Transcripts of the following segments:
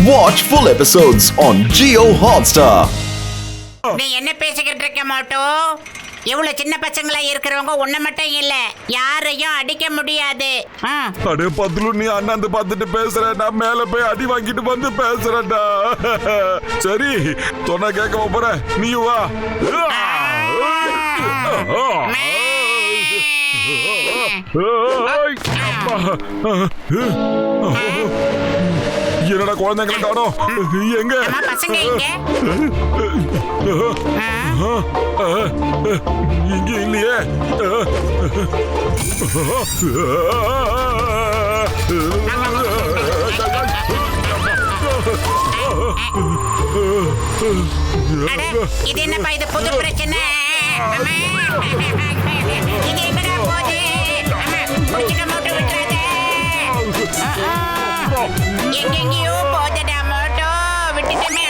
Watch full episodes on Jio Hotstar. நீ என்ன பேசிக்கிட்டு இருக்க மாட்டோ? இவ்வளவு சின்ன பசங்களா இருக்கிறவங்க ஒண்ணு மட்டும் இல்ல, யாரையும் அடிக்க முடியாது. அடே பத்லு, நீ அண்ணாந்து பார்த்துட்டு பேசுறேன்டா, மேல போய் அடி வாங்கிட்டு வந்து பேசுறேன்டா. சரி, சொன்ன கேட்க போற, நீ வா. என்னடா குழந்தைங்களை காணோம், எங்க பசங்க எங்க? இங்க இல்லையே. இது என்னப்பா, இது புது பிரச்சனை? இது எங்கடா போகுது? முடிச்சுக்க மோட்டோ விட்டுறாத. எங்கெங்கயோ போதடா மோட்டோ, விட்டுட்டமே.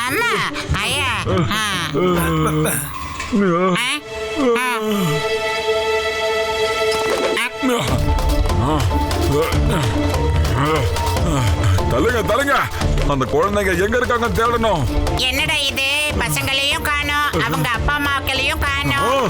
அம்மா ஐயா, தள்ளுங்க தள்ளுங்க, அந்த குழந்தைங்க எங்க இருக்காங்க தேடணும். என்னடா இது, பசங்களையும் காணோம், அவங்க அப்பா அம்மாக்களையும் காணோம்.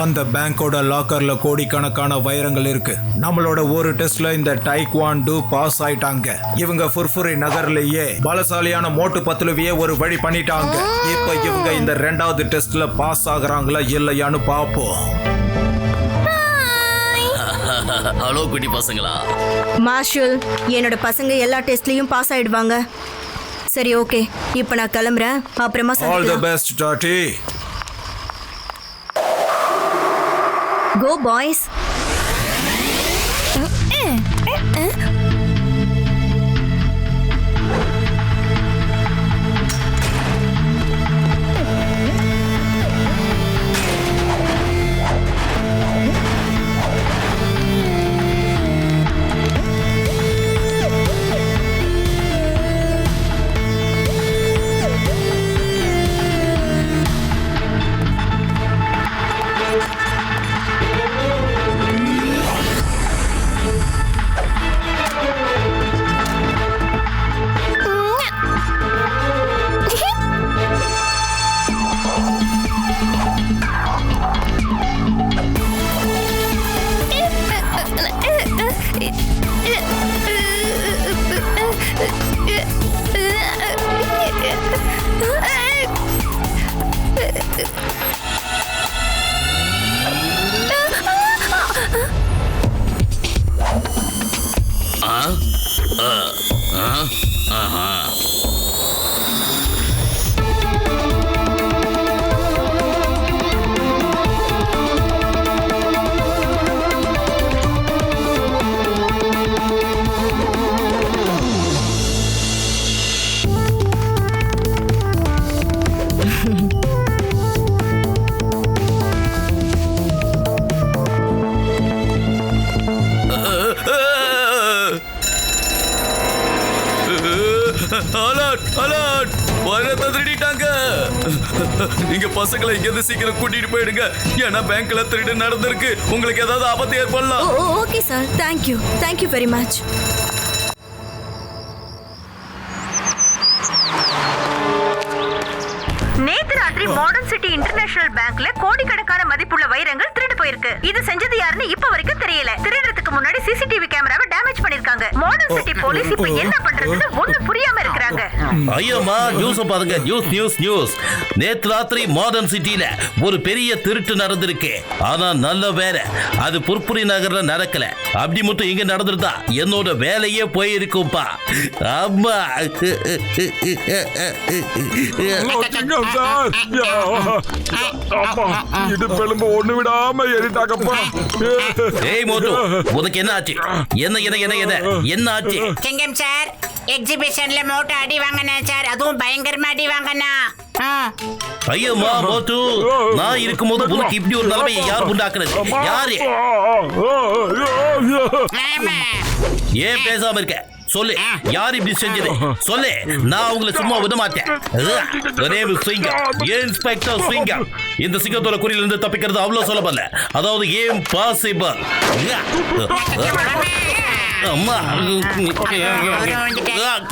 அந்த பேங்கோட லாக்கர்ல கோடிக்கணக்கான வைரங்கள் இருக்கு. நம்மளோட ஒரு டெஸ்ட்ல இந்த டைக்வாண்டோ பாஸ் ஆயிட்டாங்க. இவங்க ஃபுர்ஃபுரி நகர்லயே பலசாலியான மோட்டு பத்துலுவியே ஒரு வழி பண்ணிட்டாங்க. இப்ப இவங்க இந்த 2வது டெஸ்ட்ல பாஸ் ஆகுறாங்களா இல்லையான்னு பாப்போம். ஹலோ குட்டி பசங்களா. மார்ஷல், என்னோட பசங்க எல்லா டெஸ்ட்லயும் பாஸ் ஆயிடுவாங்க. சரி, ஓகே, இப்போ நான் கிளம்புறேன். அப்புறமா all the best daddy. Go boys. நீங்க பசங்களை இங்க சீக்கிரம் கூட்டிட்டு போயிடுங்க. ஏன்னா பேங்க்ல திருடு நடந்திருக்கு. உங்களுக்கு ஏதாவது ஆபத்து ஏற்படலாம். Okay sir, thank you very much. நேத்து ராத்திரி மாடர்ன் சிட்டி இன்டர்நேஷனல் பேங்க்ல கோடிக்கணக்கான மதிப்புள்ள வைரங்கள் திருடு போயிருக்கு. இது செஞ்சது யாருன்னு இப்ப வரைக்கும் தெரியல. திருடுறதுக்கு முன்னாடி சிசிடிவி கேமராவை டேமேஜ் பண்ணிருக்காங்க. மாடர்ன் சிட்டி போலீஸ் இப்ப என்ன பண்றதுன்னு ஒண்ணு புரியாம இருக்காங்க. ஐயம்மா, நியூஸ் பாருங்க. நியூஸ். நேத்து ராத்திரி மாடர்ன் சிட்டில ஒரு பெரிய திருட்டு நடந்திருக்கு. ஆனா நல்ல வேலை, அது புர்புரி நகர்ல நடக்கல. அப்படி மட்டும் இங்க நடந்துருந்தா என்னோட வேலையே போயிருக்கும்பா. அம்மா, இடுப்பெலும்பு ஒண்ணு விடாம ஏறிட்டாங்கப்பா. ஏய் மோட்டு, உனக்கு என்ன ஆச்சு? என்ன ஆச்சு? சிங்கம் சார், எக்ஸிபிஷன்ல மோட்டோ அடி வாங்கினா சார், அதுவும் பயங்கரமா அடி வாங்கினா. ஐயம்மா மோட்டு, நான் இருக்கும்போது உனக்கு இப்படி ஒரு நிலைமையை யார் உண்டாக்குறது? யாரு? ஆமா. ஏன் பேசாம இருக்க? சொல்லு, யார் இப்படி செஞ்சது? சொல்லு, நான் உங்களை சும்மா விட மாட்டேன். இன்ஸ்பெக்டர் சிங்கம். இந்த சிங்கத்தோட குறியில இருந்து தப்பிக்கிறது அவ்வளவு சுலபம். அதாவது இம்பாசிபிள். அம்மா.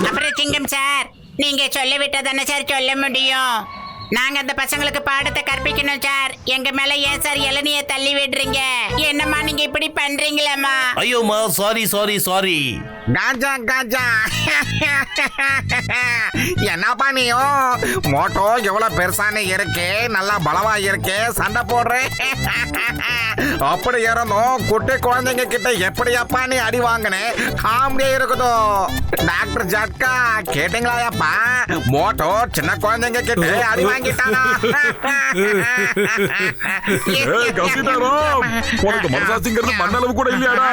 அப்புறம் சிங்கம் சார், நீங்க சொல்ல விட்டா தானே சார் சொல்ல முடியும். நாங்க அந்த பசங்களுக்கு பாடத்தை கற்பிக்கணும் சார். எங்க மேல ஏன் சார் இளநிய தள்ளி விடுறீங்க? என்னம்மா நீங்க இப்படி பண்றீங்களேம்மா? ஐயோமா, சாரி சாரி சாரி. காஜா காஜா என்னப்பா நீயும் மோட்டோ எவ்வளவு பெருசானே இருக்கு, நல்லா பலமா இருக்கு, சண்டை போடுறேன். அப்படி இருந்தோம் குட்டி குழந்தைங்க கிட்ட எப்படியாப்பா நீ அடி வாங்கினே? காமெடியா இருக்குதோ. டாக்டர் ஜட்கா கேட்டீங்களாப்பா? மோட்டோ சின்ன குழந்தைங்க கிட்ட அடி வாங்கிட்டானா? உனக்கு மனசாட்சிங்கிறது மண்ணளவு கூட இல்லையாடா?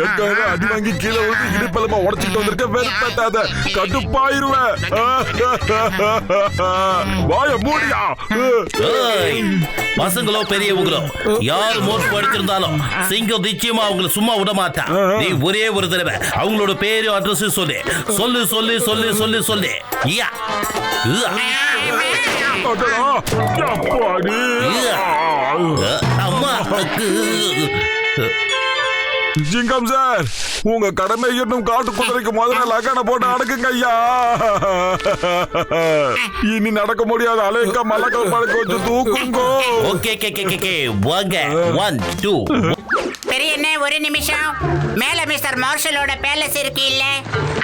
எங்க அடி வாங்கி கீழே வந்து இடுப்பெலும்ப உடச்சிட்டு வந்திருக்க. வெறுப்பாத, கடுப்பாயிருவேன். வாய மூடியா. பசங்களோ பெரியவங்களோ யார் மோட் படிச்சிருந்தாலும் சிங்கம் நிச்சயமா அவங்கள சும்மா விட மாட்டான். நீ ஒரே ஒரு தடவை அவங்களோட பேரு அட்ரஸ் சொல்லு. சொல்லு சொல்லு சொல்லு சொல்லு சொல்லு. யா. அம்மா. சிங்கம் சார், உங்க கடமை இன்னும் காட்டு குதிரைக்கு முதல்ல லகான போட்டு அடக்குங்க ஐயா. இனி நடக்க முடியாது. அலைக்க மலக்க பழக்க வச்சு தூக்குங்கோ. ஓகே கே கே கே வாங்க. 1 2. பெரிய என்ன, ஒரு நிமிஷம். மேல மிஸ்டர் மார்ஷலோட பேலஸ் இருக்கு இல்ல,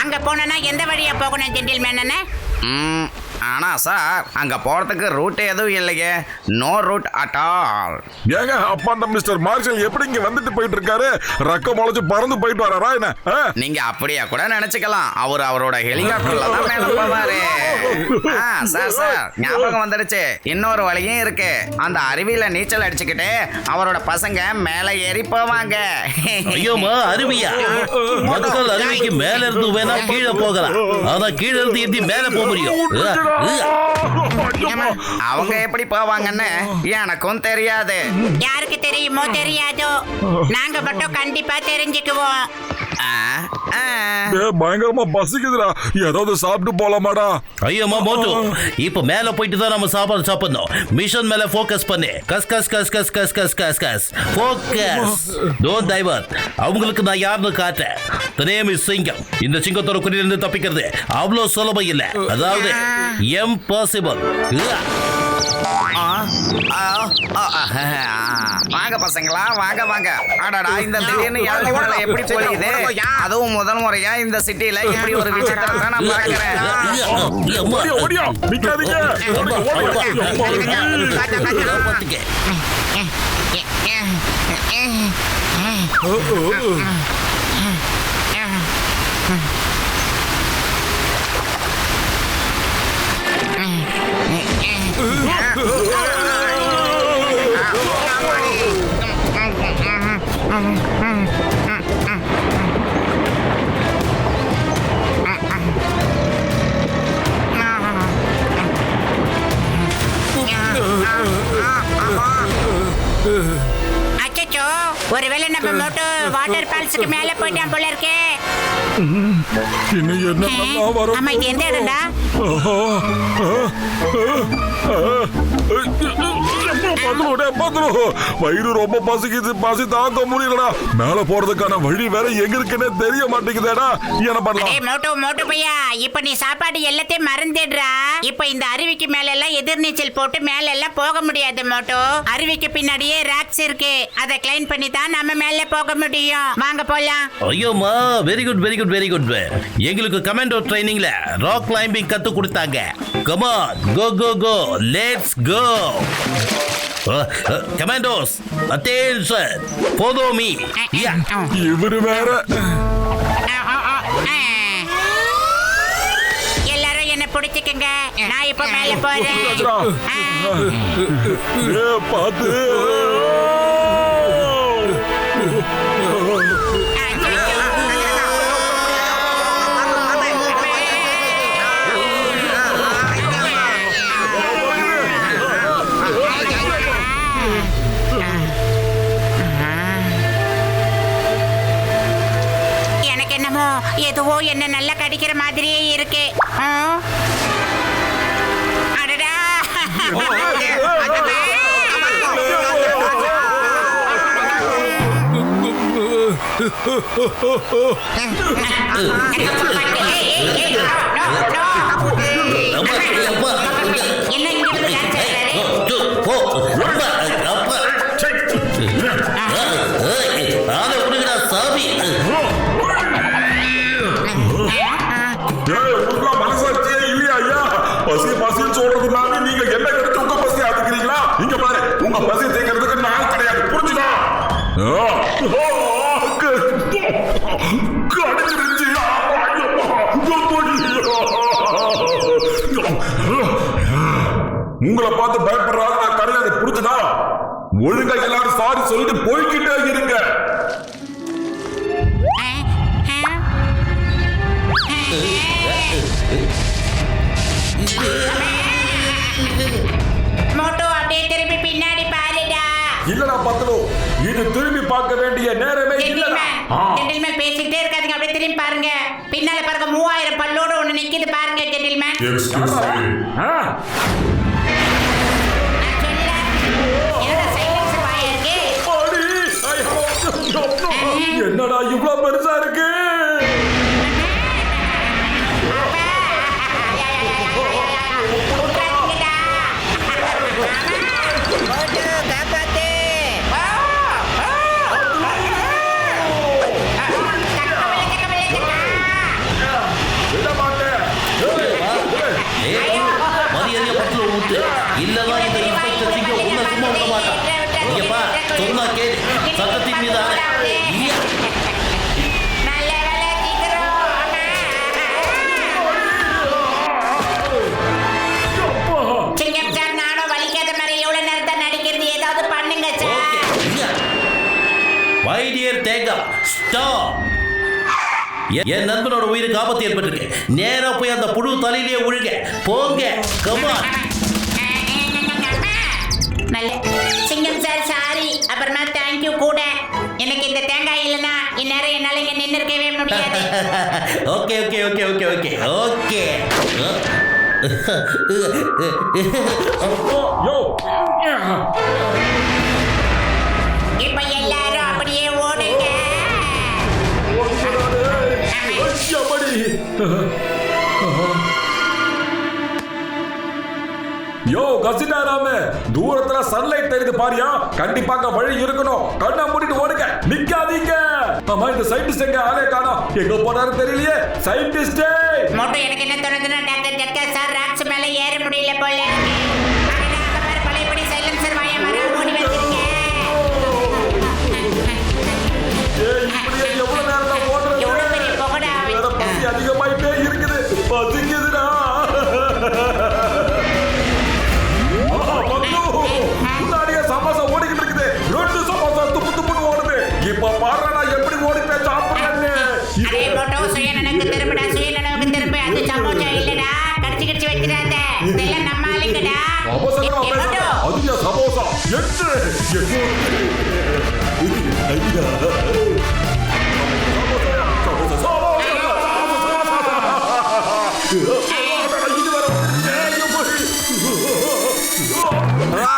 அங்க போனா எந்த வழியா போகணும் ஜென்டில்மேன்? ஆனா சார், அங்க போறதுக்கு ரூட் எதுவும் இல்லையே. No route at all. ஏங்க அப்பா அந்த மிஸ்டர் மார்ஷல் எப்படி இங்க வந்துட்டு போயிட்டு இருக்காரு? ரக்க முளைச்சு பறந்து போயிட்டு வராரா என்ன? நீங்க அப்படியே கூட நினைச்சுக்கலாம். அவரோட ஹெலிகாப்டர்ல தான் மேல போவாரு. சார் சார், ஞாபகம் வந்துடுச்சு. இன்னொரு வழியும் இருக்கு. அந்த அருவியில நீச்சல் அடிச்சுக்கிட்டு அவரோட பசங்க மேல ஏறி போவாங்க. ஐயோமா, அருவியா? மக்கள் அருவிக்கு மேல இருந்து வேணா கீழே போகலாம். ஆனா கீழே இருந்து எப்படி மேல போக முடியும்? அவங்க எப்படி போவாங்கன்னு எனக்கும் தெரியாது. யாருக்கு தெரியுமோ தெரியாதோ, நாங்க மட்டும் கண்டிப்பா தெரிஞ்சுக்குவோம். பயங்கரமா பசிக்குதுடா, ஏதாவது சாப்பிட்டு போலாமாடா? ஐயோமா மோட்டு, இப்ப மேல போயிட்டு தான் நம்ம சாப்பாடு சாப்பிடணும். மிஷன் மேல ஃபோக்கஸ் பண்ணு. கஸ் கஸ் கஸ் கஸ் கஸ் கஸ் கஸ் கஸ் ஃபோக்கஸ். Don't divert. அவங்களுக்கு நான் யாருன்னு காட்டேன். The name is சிங்கம். இந்த சிங்கத்தோட குறியிலிருந்து தப்பிக்கிறது அவ்வளவு சுலபம் இல்ல. அதாவது impossible. வாங்க பசங்களா, வாங்க வாங்க. அடடா, இந்த திடீர்னு யானை எப்படி போலியுது? அதுவும் முதல் முறையா இந்த சிட்டில இப்படி ஒரு விசித்திரத்தை நான் பார்க்கிறேன். ஓடியா நிக்காதீங்க. அச்சச்சோ, ஒருவேளை நம்ம மோட்டோ வாட்டர் ஃபால்ஸ்க்கு மேல போயிட்டான் போல இருக்கே. இன்னும் என்ன வரும்? ஆமா, இது எந்த இடம்டா? வயிறு ரொம்ப பசிக்குது, பசி தாங்க முடியலடா. மேல போறதுக்கான வழி வேற எங்க இருக்குன்னு தெரிய மாட்டேங்குதேடா. என்ன பண்ணலாம்? ஏய் மோட்டோ, மோட்டோ பையா, இப்ப நீ சாப்பாடு எல்லாத்தையும் மறந்துடுறா. இப்ப இந்த அருவிக்கு மேல எல்லாம் எதிர்நீச்சல் போட்டு மேல எல்லாம் போக முடியாது மோட்டோ. அருவிக்கு பின்னாடியே ராக்ஸ் இருக்கு, அதை கிளைம் பண்ணி தான் நம்ம மேல போக முடியும். வாங்க போலாம். ஐயோமா, very good very good very good. எங்களுக்கு கமாண்டோ ட்ரைனிங்ல ராக் கிளைம்பிங் கத்து கொடுத்தாங்க. Come on, go go go, let's go. Commandos, attention, follow me. Yeah. இவரு வேற. எல்லாரும் என்ன பிடிச்சுக்குங்க, நான் இப்ப மேல போறேன். பாத்து எதுவோ என்ன நல்லா கடிக்கிற மாதிரியே இருக்கு. அடடா. என்ன இங்க வந்து டான்ஸ் ஆடுறாரு? சாமி மனசாட்சியே இல்லையா ஐயா? பசி பசின்னு சொல்றதுனால நீங்க என்ன கிடைச்சு உங்க பசி ஆத்துக்கிறீங்களா? இங்க பாரு, உங்க பசி தேக்கிறதுக்கு நான் கிடையாது, புரிஞ்சுதா? உங்களை பார்த்து பயப்படுறாங்க நான் கிடையாது, புரிஞ்சுதா? ஒழுங்கா எல்லாரும் சாரி சொல்லிட்டு போய்கிட்டே இருங்க. மோட்டோ அப்படியே திரும்பி பின்னாடி பாருடா. இல்லடா பத்லு, இது திரும்பி பார்க்க வேண்டிய நேரமே இல்லடா. ஜென்டில்மேன் பேசிக்கிட்டே இருக்காதீங்க, அப்படியே திரும்பி பாருங்க. பின்னால பாருங்க 3000 பல்லோட ஒண்ணு நிக்குது பாருங்க ஜென்டில்மேன். என்னடா இவ்வளவு பெருசா இருக்கு? மரியாதையா பத்துல ஊத்து, இல்லவா இந்த இன்ஸ்பெக்டர் சிங்க உன்னை சும்மா விட மாட்டான். இங்கப்பா சொன்னா கேளு, சட்டத்தின் மீது ஆணை. சிங்கம் சார், நானும் வலிக்காத மாதிரி எவ்வளவு நேரத்தை நடிக்கிறது, ஏதாவது பண்ணுங்க சார். மை டியர் தேங்கா, ஸ்டாப். என் நண்பனோட உயிருக்கு ஆபத்து ஏற்பட்டிருக்கு. நேரா போய் அந்த புழு தலையிலேயே விழுங்க. போங்க, கமான். நல்ல சிங்கம் சார், சாரி. அப்புறமா தேங்க்யூ கூட. எனக்கு இந்த தேங்காய் இல்லைன்னா இந்நேரம் என்னால இங்க நின்று இருக்கவே முடியாது. Okay okay okay okay okay okay. இப்ப எல்லாரும் அப்படியே ஓடுங்க. யோ கசினாராமே, தூரத்துல சன்லைட் தெரியுது பாரியா? கண்டிப்பாக வழி இருக்கணும். கண்ணை மூடிட்டு ஓடுங்க, நிக்காதீங்க. ஆமா, இந்த சயின்டிஸ்ட் எங்க ஆளே காணோம், எங்க போனாரு தெரியலையே. சயின்டிஸ்ட் மோட்டோ, எனக்கு என்ன தோணுதுன்னா டாக்டர் ஜட்கா சார் ராக்ஸ் மேல ஏற முடியல போல. பழையபடி சைலன்சர் வாய மர ஓடி வந்துருங்க. எவ்வளவு நேரம் தான் ஓடுறது? எவ்வளவு பெரிய புகடா. பசி அதிகமாயிட்டே இருக்குது, பசிக்குதுடா. முன்னாடியே சமோசா ஓடிக்கிட்டு இருக்குது, 2 சமோசா துப்பு துப்புன்னு ஓடுது. இப்ப பாருடா எப்படி ஓடிட்டே சாப்பிடுறேன்னு. அதே மோட்டோ, சுயநனக்கு திரும்படா, சுயநனக்கு திரும்ப. அது சமோசா இல்லடா, கடிச்சு வைக்கிறாத. இதெல்லாம் நம்ம ஆளுங்கடா. அது சமோசா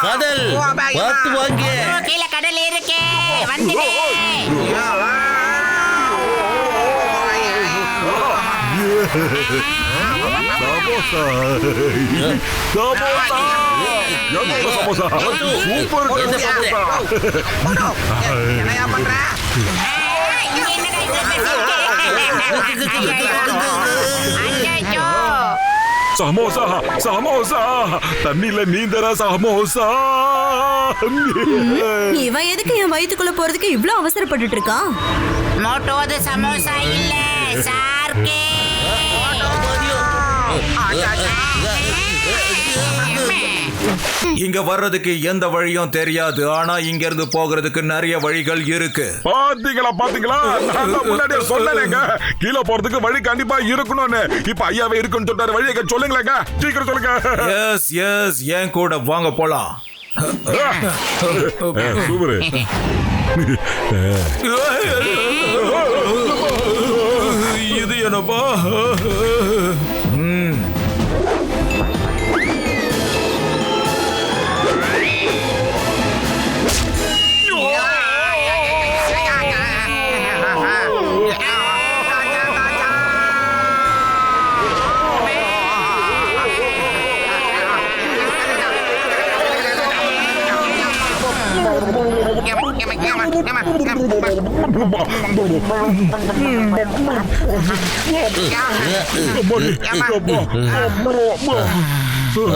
கடல் பார்த்து வாங்க. கீழே கடல் இருக்கு, வந்துடு. சமோசா சூப்பர் என்னையா பண்ற? சமோசா சமோசா தண்ணில நீந்தற சமோசா. இவன் எதுக்கு என் வயித்துக்குள்ள போறதுக்கு இவ்ளோ அவசரப்பட்டுட்டு இருக்கான்? மோட்டோ, அது சமோசா இல்ல, சார்க்கே. இங்க வர்றதுக்கு எந்த வழியும் தெரியாது, ஆனா இங்க இருந்து போகிறதுக்கு நிறைய வழிகள் இருக்கு. பாத்தீங்களா பாத்தீங்களா, நான் முன்னாடியே சொல்லலைங்க கீழே போறதுக்கு வழி கண்டிப்பா இருக்கணும்னு. இப்ப ஐயாவே இருக்குன்னு சொல்றாரு, வழியை சொல்லுங்களேங்க, சீக்கிரம் சொல்லுங்க. எஸ் எஸ், என் கூட வாங்க போலாம். சூப்பர். இது அப்பா. ம்.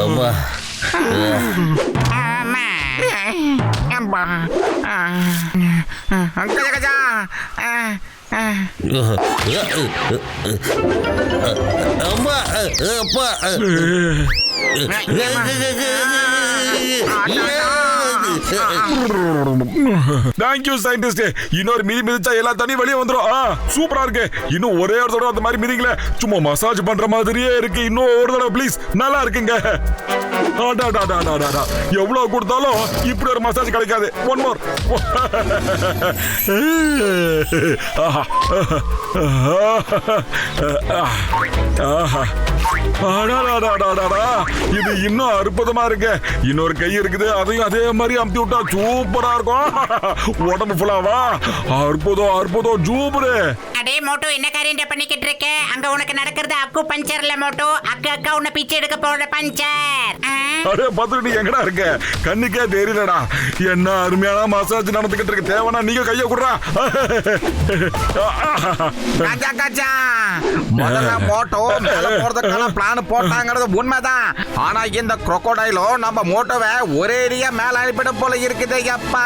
அம்மா அம்மா அப்பா தேங்க்யூ சயின்டிஸ்ட். இன்னொரு மிதி மிதிச்சா எல்லா தண்ணியும் வெளியே வந்துடும். சூப்பரா இருக்கு. இன்னும் ஒரே ஒரு தடவை அந்த மாதிரி மிதிங்களே. சும்மா மசாஜ் பண்ற மாதிரியே இருக்கு. இன்னும் ஒரு தடவை ப்ளீஸ். நல்லா இருக்குங்க. எவ்வளவு கொடுத்தாலும் இப்படி ஒரு மசாஜ் கிடைக்காது. One more. இது இன்னும் அற்புதமா இருக்கு. இன்னொரு கை இருக்குது, அதையும் அதே மாதிரி அமுத்தி விட்டா சூப்பரா இருக்கும். உடம்பு ஃபுல்லாவா அற்புதம் அற்புதம் சூப்பரு. அடே மோட்டோ, என்ன காரியம் பண்ணிக்கிட்டு இருக்க? அங்க உனக்கு நடக்கிறது அக்கு பஞ்சர்ல மோட்டோ. அக்கா உன்னை பிச்சை எடுக்க போற பஞ்சர். அடே பத்து, நீ எங்கடா இருக்க? கண்ணுக்கே தெரியலடா. என்ன அருமையான மசாஜ் நடந்துகிட்டு இருக்கு. தேவனா நீங்க கைய குடுறா. முதல்ல மோட்டோ மேல போறதுக்கான பிளான் போட்டாங்கிறது உண்மைதான். ஆனா இந்த crocodile நம்ம மோட்டோவை ஒரேடியா மேல அனுப்பிட போல இருக்குது. அப்பா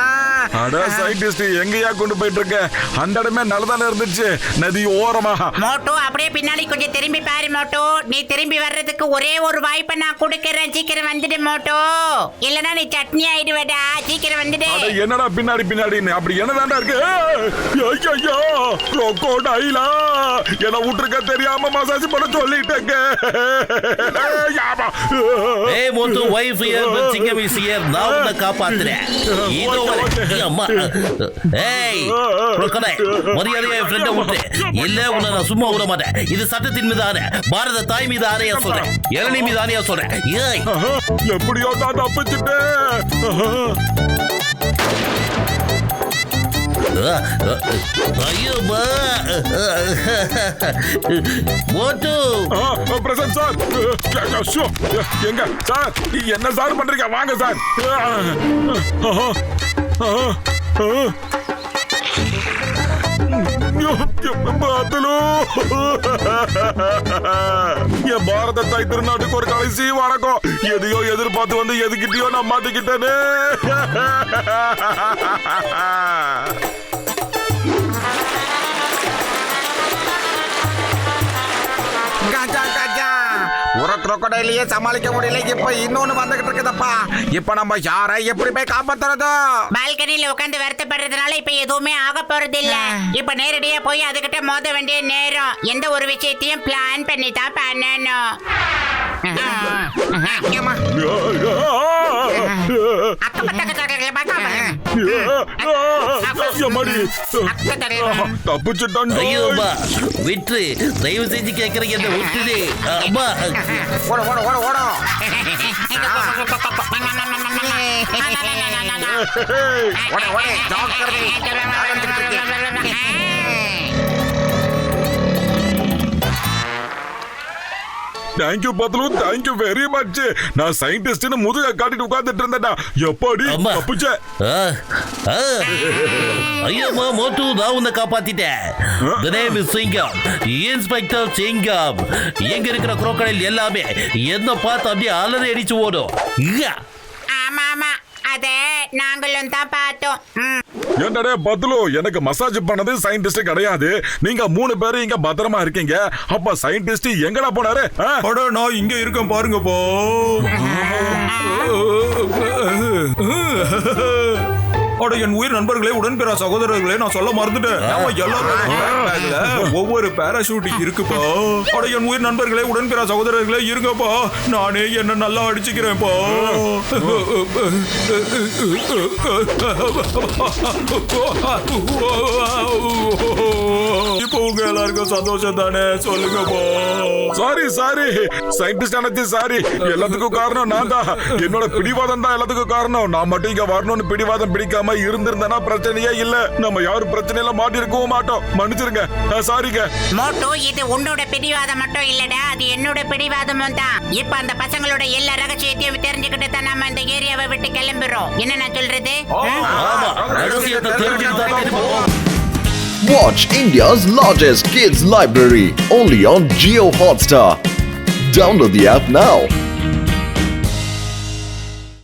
அட சயின்டிஸ்ட், எங்கயா கொண்டு போயிட்டு இருக்க? அந்த இடமே நல்லதானே இருந்துச்சு, நதி ஓரமா. மோட்டோ, அப்படியே பின்னாடி கொஞ்சம் திரும்பி பாரு மோட்டோ. நீ திரும்பி வர்றதுக்கு ஒரே ஒரு வாய்ப்பை நான் கொடுக்கறேன். சீக்கிரம் வந்துடு மோட்டோ, இல்லனா நீ சட்னி ஆயிடுவேடா. சீக்கிரம் வந்துடு. என்னடா பின்னாடி பின்னாடின்னு? அப்படி என்னதான்டா இருக்கு? ஐயோ crocodile, என்ன விட்டுருக்க தெரியாம மசாஜ் பண்ண சொல்லிட்டேங்க. ஏய் மோட்டு, வைஃப் ஹியர் பட் சிங்கம் இஸ் ஹியர். நான் உன்னை காப்பாத்துறேன். இதோ வரேன். அம்மா. ஏய் crocodile, மரியாதையா என் ஃப்ரெண்டை விட்டு. இல்ல உன்னை நான் சும்மா விட மாட்டேன். இது சட்டத்தின் மீது ஆணை. பாரத தாய் மீது ஆணையா சொல்றேன். இளநீ மீது ஆணையா சொல்றேன். ஏய் எப்படியோ நான் தப்பிச்சுட்டேன். ஐயோ மோட்டு. Present sir. எங்க சார்? என்ன சார் பண்றீங்க? வாங்க சார். என் பாரத தாய் திருநாட்டுக்கு ஒரு கடைசி வணக்கம். எதையோ எதிர்பார்த்து வந்து எதுக்கிட்டயோ நான் மாட்டிக்கிட்டேனே. ஒரு crocodileயே சமாளிக்க முடியல. இப்ப இன்னொன்னு வந்துகிட்டு இருக்குதப்பா. இப்ப நம்ம யாரை எப்படி போய் காப்பாத்துறது? பால்கனில உட்கார்ந்து வருத்தப்படுறதுனால இப்ப எதுவுமே ஆக போறது இல்ல. இப்ப நேரடியா போய் அதுகிட்ட மோத வேண்டிய நேரம். எந்த ஒரு விஷயத்தையும் பிளான் பண்ணி தான் பண்ணணும். ஐயோப்பா விட்டு, தயவு செஞ்சு கேட்கறீங்க. என்ன விட்டுடு. அம்மா ஓட ஓட ஓட ஓட. ஓட ஓட ஜாக்கிரதை. Thank you Patlu, thank you very much. நான் சயின்டிஸ்ட்னு முதுக காட்டிட்டு உட்கார்ந்துட்டு இருந்தேன்டா. எப்படி தப்பிச்ச? ஐயோமா மோட்டு, நான் உன்னை காப்பாத்திட்டேன். The name is சிங்கம், இன்ஸ்பெக்டர் சிங்கம். எங்க இருக்கிற crocodile எல்லாமே என்ன பார்த்து அப்படியே அலறி அடிச்சு ஓடும். ஆமா ஆமா, அத நாங்களும் தான் பார்த்தோம். என்னடே பத்லு, எனக்கு மசாஜ் பண்ணது சயின்டிஸ்ட் கிடையாது. நீங்க 3 பேரும் இங்க பத்திரமா இருக்கீங்க. அப்ப சயின்டிஸ்ட் எங்கடா போனாரு? அட நான் இங்க இருக்கேன் பாருங்கப்பா. அட என் உயிர் நண்பர்களே, உடன்பிற சகோதரர்களே, நான் சொல்ல மறந்துட்டேன். நாம எல்லாரும் ஒவ்வொரு பேராஷூட் இருக்குப்பா. அட என் உயிர் நண்பர்களே, உடன்பிற சகோதரர்களே இருங்கப்பா. நானே என்ன நல்லா அடிச்சுக்கிறேன்ப்பா. இப்போ உங்க எல்லாருக்கும் எல்லாத்துக்கும் சந்தோஷம் தானே சொல்லுங்க போ. சாரி சயின்டிஸ்ட் அனைத்து சாரி, எல்லாத்துக்கும் காரணம் நான் தான். என்னோட பிடிவாதம் தான் எல்லாத்துக்கும் காரணம். நான் மட்டும் இங்க வரணும்னு பிடிவாதம் பிடிக்காம இருந்திருந்தேன்னா பிரச்சனையே இல்ல. நம்ம யாரும் பிரச்சனையில மாட்டிருக்கவும் மாட்டோம். மன்னிச்சிருங்க, சாரிங்க. மோட்டோ, இது உன்னோட பிடிவாதம் மட்டும் இல்லடா, அது என்னோட பிடிவாதமும் தான். இப்ப அந்த பசங்களோட எல்லா ரகசியத்தையும் தெரிஞ்சுக்கிட்டு தான் நம்ம இந்த ஏரியாவை விட்டு கிளம்புறோம். என்ன நான் சொல்றது? ஆமா, ரகசியத்தை தெரிஞ்சுட்டு தான் போவோம். Watch India's largest kids library only on Geo Hotstar. Download the app now.